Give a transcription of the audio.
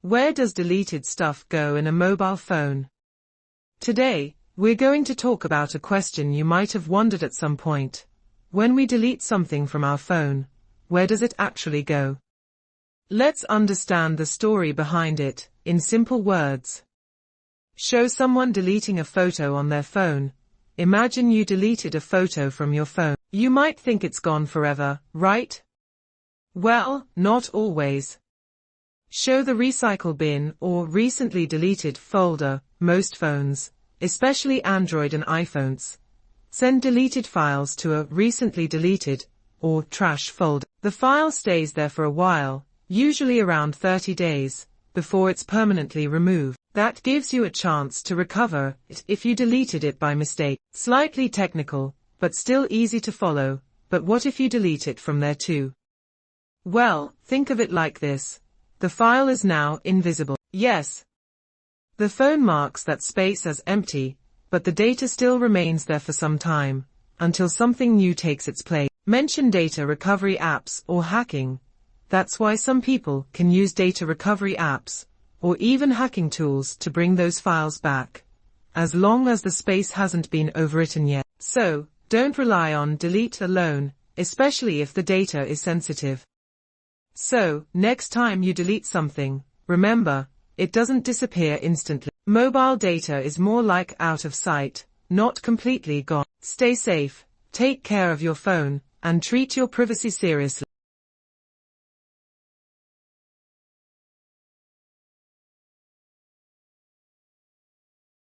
Where does deleted stuff go in a mobile phone? Today, we're going to talk about a question you might have wondered at some point. When we delete something from our phone, where does it actually go? Let's understand the story behind it, in simple words. Show someone deleting a photo on their phone. Imagine you deleted a photo from your phone. You might think it's gone forever, right? Well, not always. Show the recycle bin or recently deleted folder. Most phones, especially Android and iPhones, send deleted files to a recently deleted or trash folder. The file stays there for a while, usually around 30 days, before it's permanently removed. That gives you a chance to recover it if you deleted it by mistake. Slightly technical, but still easy to follow. But what if you delete it from there too? Well, think of it like this. The file is now invisible. Yes. The phone marks that space as empty, but the data still remains there for some time, until something new takes its place. Mention data recovery apps or hacking. That's why some people can use data recovery apps, or even hacking tools to bring those files back, as long as the space hasn't been overwritten yet. So, don't rely on delete alone, especially if the data is sensitive. So, next time you delete something, remember, it doesn't disappear instantly. Mobile data is more like out of sight, not completely gone. Stay safe, take care of your phone, and treat your privacy seriously.